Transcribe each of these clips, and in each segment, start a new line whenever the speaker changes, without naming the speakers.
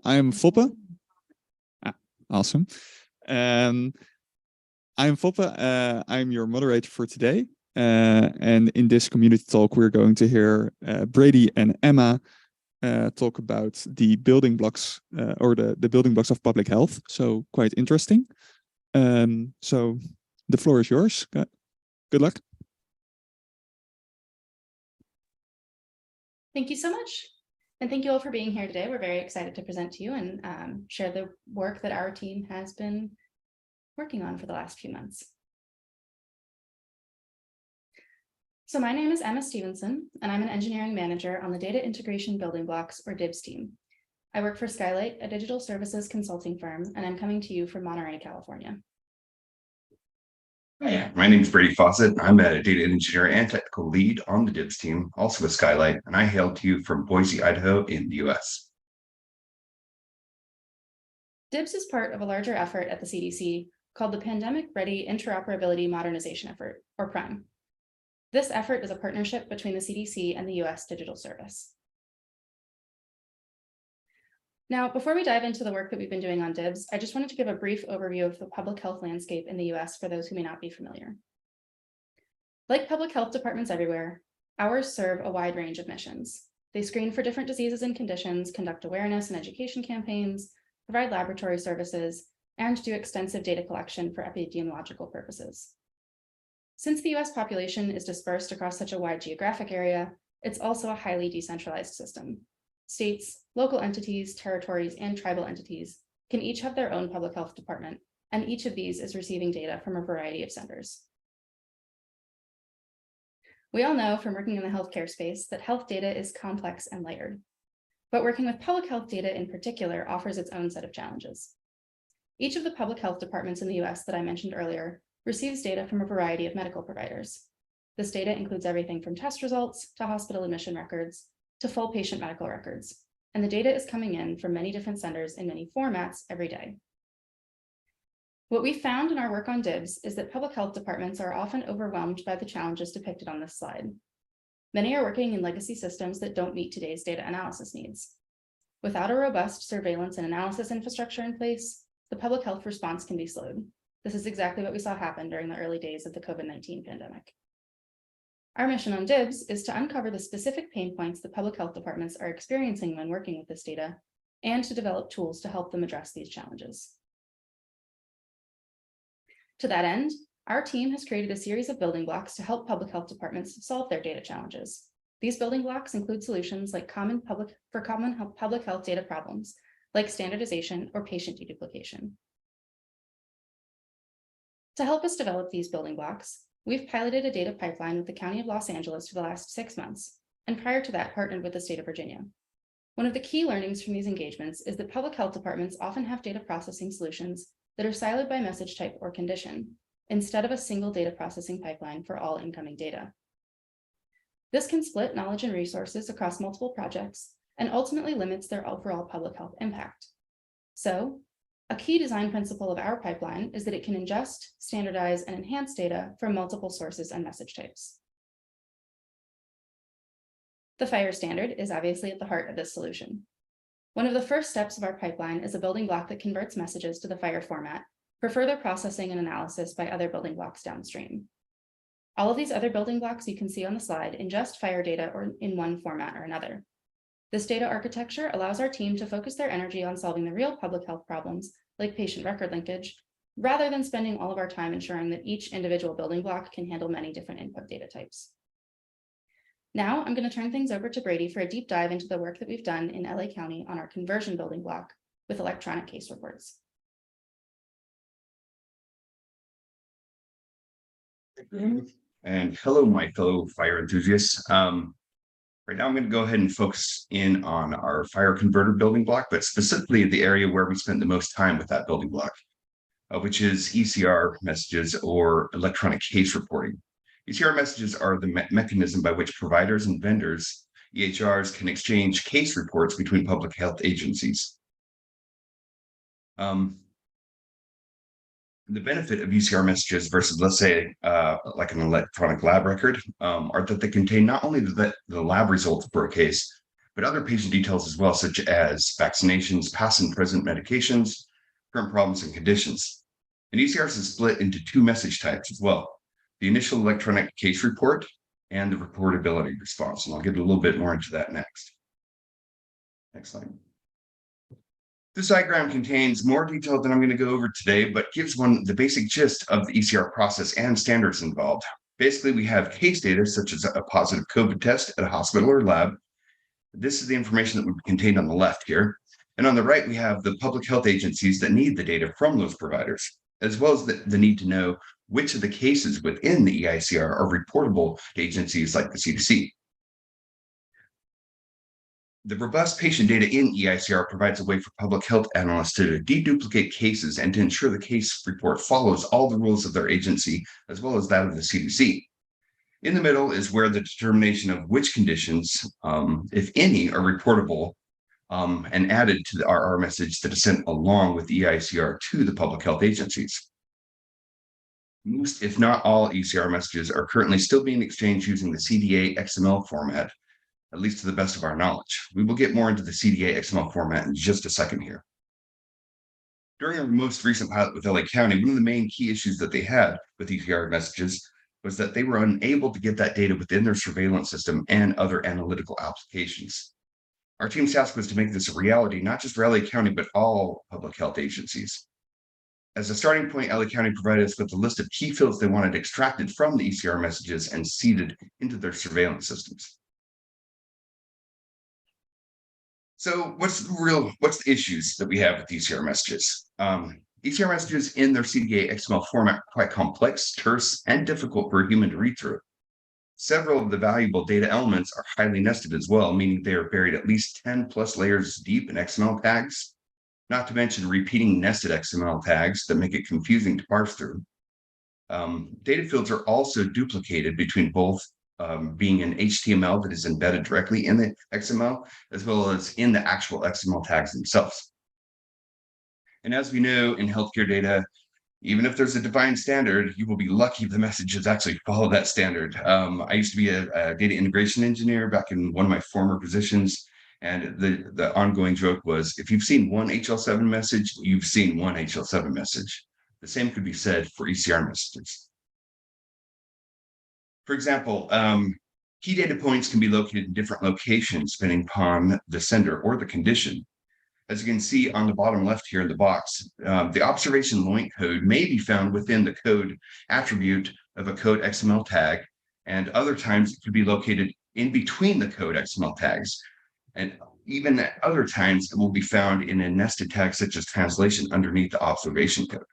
I'm Foppe. Awesome. I'm Foppe. I'm your moderator for today. And in this community talk, we're going to hear Brady and Emma talk about the building blocks or the building blocks of public health. So quite interesting. So the floor is yours. Good luck.
Thank you so much. And thank you all for being here today. We're very excited to present to you and share the work that our team has been working on for the last few months. So my name is Emma Stephenson, and I'm an engineering manager on the Data Integration Building Blocks, or DIBS team. I work for Skylight, a digital services consulting firm, and I'm coming to you from Monterey, California.
Hi, my name is Brady Fausett. I'm a data engineer and technical lead on the DIBS team, also with Skylight, and I hail to you from Boise, Idaho in the US.
DIBS is part of a larger effort at the CDC called the Pandemic Ready Interoperability Modernization Effort, or PRIME. This effort is a partnership between the CDC and the US Digital Service. Now, before we dive into the work that we've been doing on DIBS, I just wanted to give a brief overview of the public health landscape in the US for those who may not be familiar. Like public health departments everywhere, ours serve a wide range of missions. They screen for different diseases and conditions, conduct awareness and education campaigns, provide laboratory services, and do extensive data collection for epidemiological purposes. Since the US population is dispersed across such a wide geographic area, it's also a highly decentralized system. States, local entities, territories, and tribal entities can each have their own public health department, and each of these is receiving data from a variety of centers. We all know from working in the healthcare space that health data is complex and layered, but working with public health data in particular offers its own set of challenges. Each of the public health departments in the US that I mentioned earlier receives data from a variety of medical providers. This data includes everything from test results to hospital admission records to full patient medical records, and the data is coming in from many different centers in many formats every day. What we found in our work on DIBS is that public health departments are often overwhelmed by the challenges depicted on this slide. Many are working in legacy systems that don't meet today's data analysis needs. Without a robust surveillance and analysis infrastructure in place, the public health response can be slowed. This is exactly what we saw happen during the early days of the COVID-19 pandemic. Our mission on DIBS is to uncover the specific pain points that public health departments are experiencing when working with this data, and to develop tools to help them address these challenges. To that end, our team has created a series of building blocks to help public health departments solve their data challenges. These building blocks include solutions like common public health data problems, like standardization or patient deduplication. To help us develop these building blocks, we've piloted a data pipeline with the County of Los Angeles for the last 6 months, and prior to that, partnered with the state of Virginia. One of the key learnings from these engagements is that public health departments often have data processing solutions that are siloed by message type or condition, instead of a single data processing pipeline for all incoming data. This can split knowledge and resources across multiple projects and ultimately limits their overall public health impact. So, a key design principle of our pipeline is that it can ingest, standardize, and enhance data from multiple sources and message types. The FHIR standard is obviously at the heart of this solution. One of the first steps of our pipeline is a building block that converts messages to the FHIR format for further processing and analysis by other building blocks downstream. All of these other building blocks you can see on the slide ingest FHIR data in one format or another. This data architecture allows our team to focus their energy on solving the real public health problems, like patient record linkage, rather than spending all of our time ensuring that each individual building block can handle many different input data types. Now, I'm going to turn things over to Brady for a deep dive into the work that we've done in LA County on our conversion building block with electronic case reports.
And hello, my fellow FHIR enthusiasts. Right now, I'm going to go ahead and focus in on our FHIR converter building block, but specifically the area where we spent the most time with that building block, which is ECR messages or electronic case reporting. ECR messages are the mechanism by which providers and vendors, EHRs, can exchange case reports between public health agencies. The benefit of ECR messages versus, let's say, like an electronic lab record, are that they contain not only the lab results for a case, but other patient details as well, such as vaccinations, past and present medications, current problems and conditions. And ECRs is split into two message types as well: the initial electronic case report and the reportability response. And I'll get a little bit more into that next. Next slide. This diagram contains more detail than I'm going to go over today, but gives one the basic gist of the ECR process and standards involved. Basically, we have case data such as a positive COVID test at a hospital or lab. This is the information that would be contained on the left here. And on the right, we have the public health agencies that need the data from those providers, as well as the need to know which of the cases within the EICR are reportable to agencies like the CDC. The robust patient data in EICR provides a way for public health analysts to deduplicate cases and to ensure the case report follows all the rules of their agency, as well as that of the CDC. In the middle is where the determination of which conditions, if any, are reportable and added to the RR message that is sent along with the EICR to the public health agencies. Most, if not all, ECR messages are currently still being exchanged using the CDA XML format, at least to the best of our knowledge. We will get more into the CDA XML format in just a second here. During our most recent pilot with LA County, one of the main key issues that they had with ECR messages was that they were unable to get that data within their surveillance system and other analytical applications. Our team's task was to make this a reality, not just for LA County, but all public health agencies. As a starting point, LA County provided us with a list of key fields they wanted extracted from the ECR messages and seeded into their surveillance systems. So what's the issues that we have with ECR messages? ECR messages in their CDA XML format are quite complex, terse, and difficult for a human to read through. Several of the valuable data elements are highly nested as well, meaning they are buried at least 10 plus layers deep in XML tags, not to mention repeating nested XML tags that make it confusing to parse through. Data fields are also duplicated between both being an HTML that is embedded directly in the XML, as well as in the actual XML tags themselves. And as we know in healthcare data, even if there's a defined standard, you will be lucky if the messages actually follow that standard. I used to be a data integration engineer back in one of my former positions, and the ongoing joke was, if you've seen one HL7 message, you've seen one HL7 message. The same could be said for ECR messages. For example, key data points can be located in different locations depending upon the sender or the condition. As you can see on the bottom left here in the box, the observation LOINC code may be found within the code attribute of a code XML tag, and other times it could be located in between the code XML tags. And even at other times, it will be found in a nested tag such as translation underneath the observation code.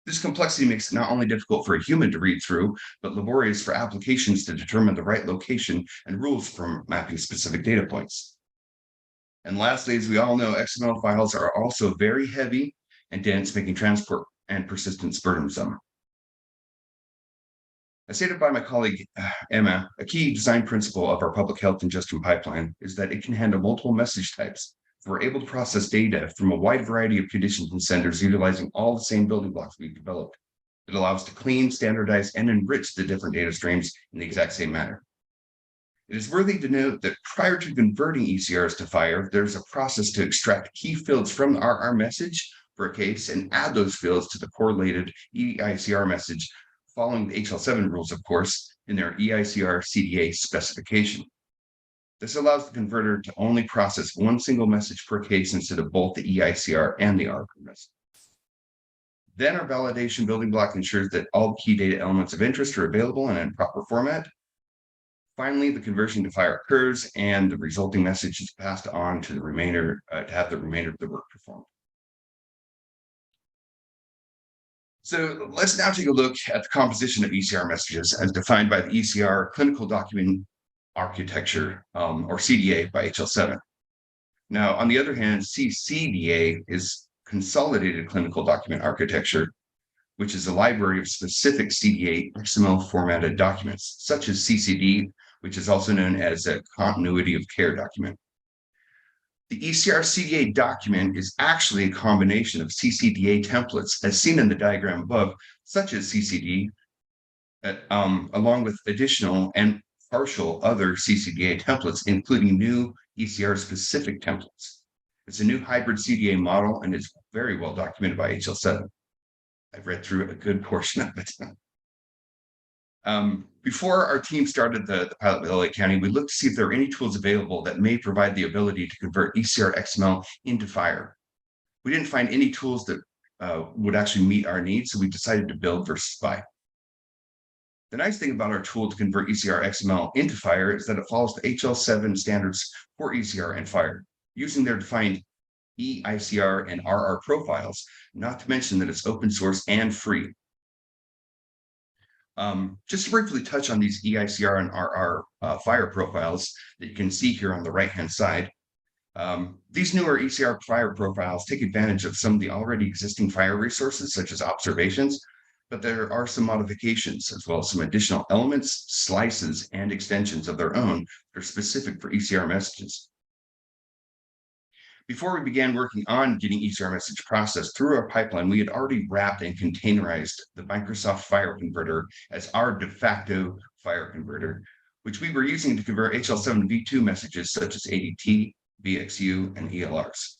This complexity makes it not only difficult for a human to read through, but laborious for applications to determine the right location and rules for mapping specific data points. And lastly, as we all know, XML files are also very heavy and dense, making transport and persistence burdensome. As stated by my colleague, Emma, a key design principle of our public health ingestion pipeline is that it can handle multiple message types. We're able to process data from a wide variety of conditions and senders utilizing all the same building blocks we've developed. It allows us to clean, standardize, and enrich the different data streams in the exact same manner. It is worthy to note that prior to converting ECRs to FHIR, there's a process to extract key fields from the RR message for a case and add those fields to the correlated EICR message, following the HL7 rules, of course, in their EICR CDA specification. This allows the converter to only process one single message per case instead of both the EICR and the RR message. Then our validation building block ensures that all key data elements of interest are available and in proper format. Finally, the conversion to FHIR occurs and the resulting message is passed on to the remainder to have the remainder of the work performed. So let's now take a look at the composition of ECR messages as defined by the ECR Clinical Document Architecture, or CDA by HL7. Now, on the other hand, CCDA is Consolidated Clinical Document Architecture, which is a library of specific CDA XML formatted documents, such as CCD, which is also known as a continuity of care document. The ECR CDA document is actually a combination of CCDA templates, as seen in the diagram above, such as CCD, along with additional and partial other CCDA templates, including new ECR-specific templates. It's a new hybrid CDA model, and it's very well documented by HL7. I've read through a good portion of it. Before our team started the pilot with LA County, we looked to see if there are any tools available that may provide the ability to convert ECR XML into FHIR. We didn't find any tools that would actually meet our needs, so we decided to build versus buy. The nice thing about our tool to convert ECR XML into FHIR is that it follows the HL7 standards for ECR and FHIR, using their defined EICR and RR profiles, not to mention that it's open source and free. Just to briefly touch on these EICR and RR FHIR profiles that you can see here on the right-hand side. These newer ECR FHIR profiles take advantage of some of the already existing FHIR resources, such as observations, but there are some modifications, as well as some additional elements, slices, and extensions of their own that are specific for ECR messages. Before we began working on getting ECR message processed through our pipeline, we had already wrapped and containerized the Microsoft FHIR converter as our de facto FHIR converter, which we were using to convert HL7 v2 messages such as ADT, VXU, and ELRs.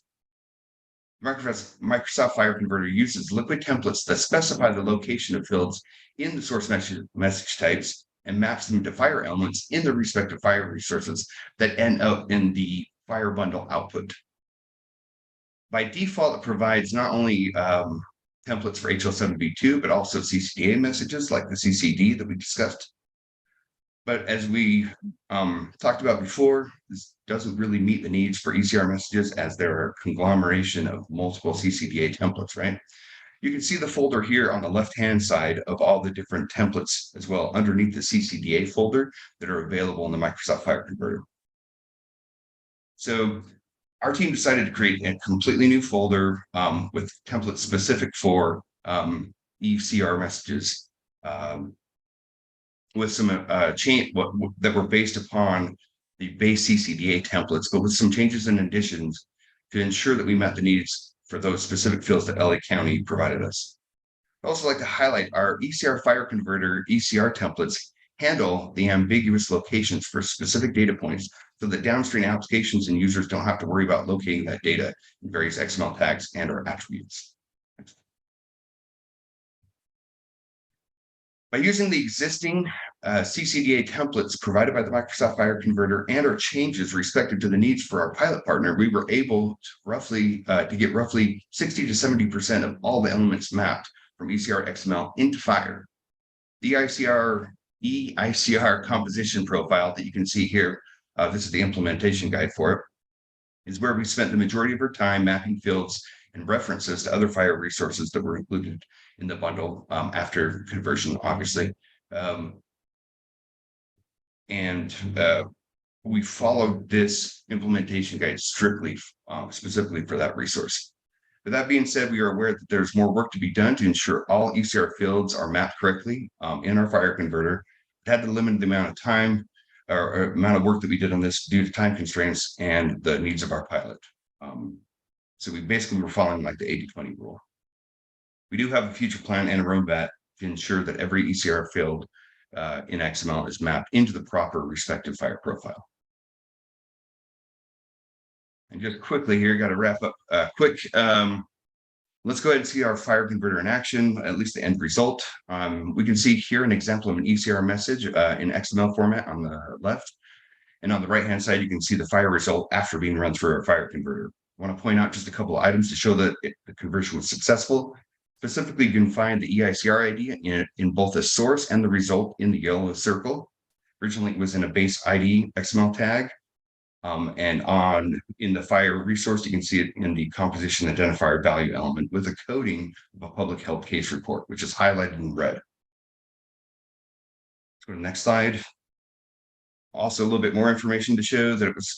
Microsoft FHIR converter uses liquid templates that specify the location of fields in the source message types and maps them to FHIR elements in the respective FHIR resources that end up in the FHIR bundle output. By default, it provides not only templates for HL7v2, but also CCDA messages like the CCD that we discussed. But as we talked about before, this doesn't really meet the needs for ECR messages as there are a conglomeration of multiple CCDA templates, right? You can see the folder here on the left-hand side of all the different templates as well underneath the CCDA folder that are available in the Microsoft FHIR converter. So our team decided to create a completely new folder with templates specific for ECR messages with some change that were based upon the base CCDA templates, but with some changes and additions to ensure that we met the needs for those specific fields that LA County provided us. I'd also like to highlight our ECR FHIR converter ECR templates handle the ambiguous locations for specific data points so that downstream applications and users don't have to worry about locating that data in various XML tags and or attributes. By using the existing CCDA templates provided by the Microsoft FHIR converter and our changes respective to the needs for our pilot partner, we were able to get roughly 60 to 70% of all the elements mapped from ECR XML into FHIR. The EICR composition profile that you can see here, this is the implementation guide for it, is where we spent the majority of our time mapping fields and references to other FHIR resources that were included in the bundle after conversion, obviously. We followed this implementation guide strictly, specifically for that resource. With that being said, we are aware that there's more work to be done to ensure all ECR fields are mapped correctly in our FHIR converter. It had to limit the amount of time or amount of work that we did on this due to time constraints and the needs of our pilot. So we basically were following like the 80-20 rule. We do have a future plan and a roadmap to ensure that every ECR field in XML is mapped into the proper respective FHIR profile. And just quickly here, got to wrap up quick. Let's go ahead and see our FHIR converter in action, at least the end result. We can see here an example of an ECR message in XML format on the left. And on the right-hand side, you can see the FHIR result after being run through our FHIR converter. I want to point out just a couple of items to show that the conversion was successful. Specifically, you can find the EICR ID in both the source and the result in the yellow circle. Originally, it was in a base ID XML tag. And in the FHIR resource, you can see it in the composition identifier value element with a coding of a public health case report, which is highlighted in red. Let's go to the next slide. Also, a little bit more information to show that it was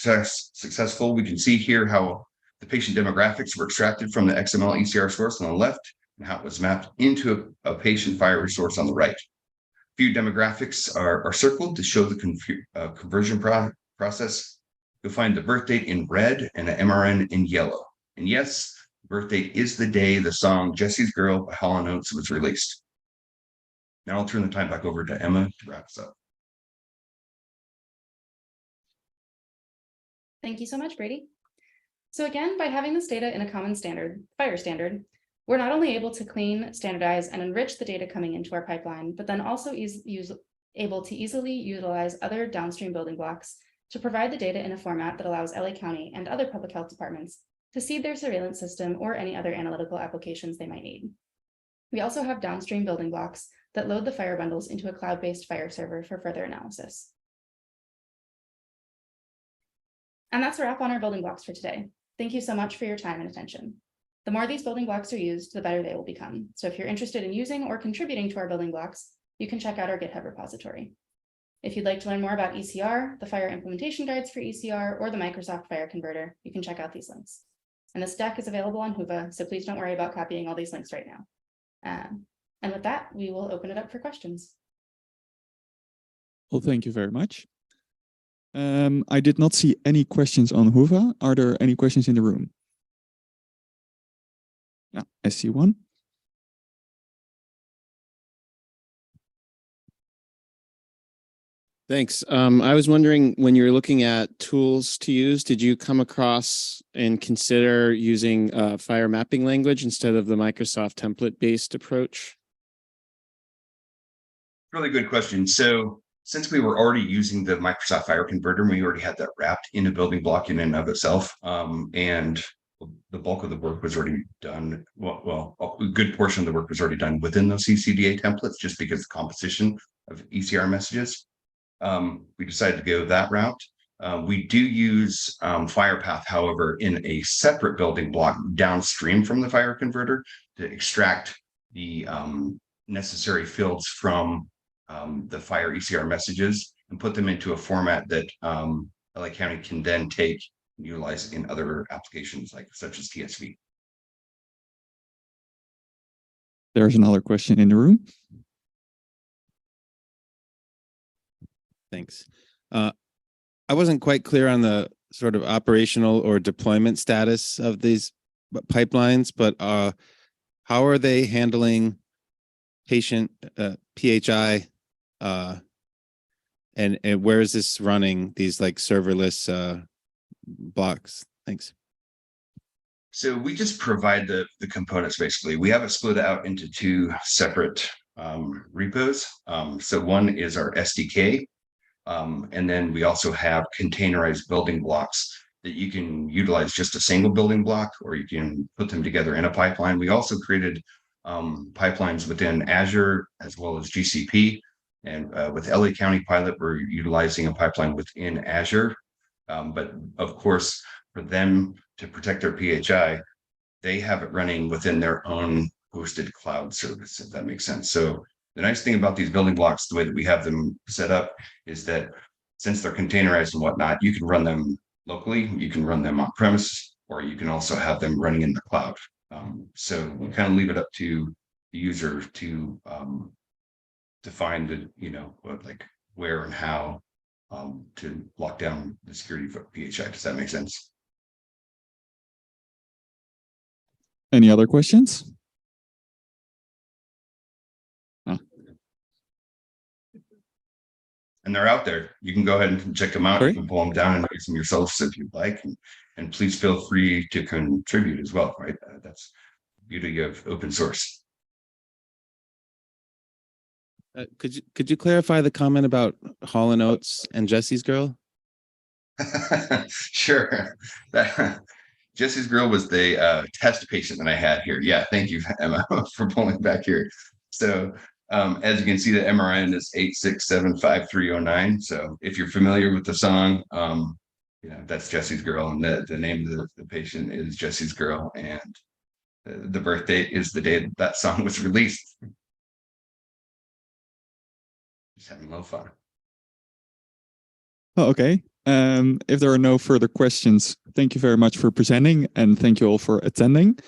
successful. We can see here how the patient demographics were extracted from the XML ECR source on the left and how it was mapped into a patient FHIR resource on the right. A few demographics are circled to show the conversion process. You'll find the birth date in red and the MRN in yellow. And yes, birth date is the day the song Jesse's Girl by Hall & Oates was released. Now I'll turn the time back over to Emma to wrap us up.
Thank you so much, Brady. So again, by having this data in a common standard, FHIR standard, we're not only able to clean, standardize, and enrich the data coming into our pipeline, but then also able to easily utilize other downstream building blocks to provide the data in a format that allows LA County and other public health departments to seed their surveillance system or any other analytical applications they might need. We also have downstream building blocks that load the FHIR bundles into a cloud-based FHIR server for further analysis. And that's a wrap on our building blocks for today. Thank you so much for your time and attention. The more these building blocks are used, the better they will become. So if you're interested in using or contributing to our building blocks, you can check out our GitHub repository. If you'd like to learn more about ECR, the FHIR implementation guides for ECR, or the Microsoft FHIR converter, you can check out these links. And this deck is available on Whova, so please don't worry about copying all these links right now. And with that, we will open it up for questions.
Well, thank you very much. I did not see any questions on Whova. Are there any questions in the room? Yeah, I see one.
Thanks. I was wondering, when you're looking at tools to use, did you come across and consider using FHIR mapping language instead of the Microsoft template-based approach?
Really good question. So since we were already using the Microsoft FHIR converter, we already had that wrapped in a building block in and of itself. And the bulk of the work was already done. Well, a good portion of the work was already done within those CCDA templates, just because the composition of ECR messages. We decided to go that route. We do use FHIRpath, however, in a separate building block downstream from the FHIR converter to extract the necessary fields from the FHIR ECR messages and put them into a format that LA County can then take and utilize in other applications such as TSV.
There's another question in the room.
Thanks. I wasn't quite clear on the sort of operational or deployment status of these pipelines, but how are they handling patient PHI, and where is this running, these like serverless blocks? Thanks.
So we just provide the components, basically. We have it split out into two separate repos. So one is our SDK, and then we also have containerized building blocks that you can utilize just a single building block, or you can put them together in a pipeline. We also created pipelines within Azure as well as GCP. And with LA County Pilot, we're utilizing a pipeline within Azure. But of course, for them to protect their PHI, they have it running within their own hosted cloud service, if that makes sense. So the nice thing about these building blocks, the way that we have them set up, is that since they're containerized and whatnot, you can run them locally, you can run them on premise, or you can also have them running in the cloud. So we kind of leave it up to the user to define the, where and how to lock down the security for PHI. Does that make sense?
Any other questions?
And they're out there. You can go ahead and check them out.
Sorry?
You can pull them down and use them yourselves if you'd like. And please feel free to contribute as well, right? That's the beauty of open source.
Could you clarify the comment about Hall & Oates and Jesse's Girl?
Sure. Jesse's Girl was the test patient that I had here. Yeah, thank you, Emma, for pulling back here. So as you can see, the MRN is 8675309. So if you're familiar with the song, that's Jesse's Girl, and the name of the patient is Jesse's Girl, and the birth date is the day that song was released. Just having a little fun.
Oh, okay. If there are no further questions, thank you very much for presenting, and thank you all for attending.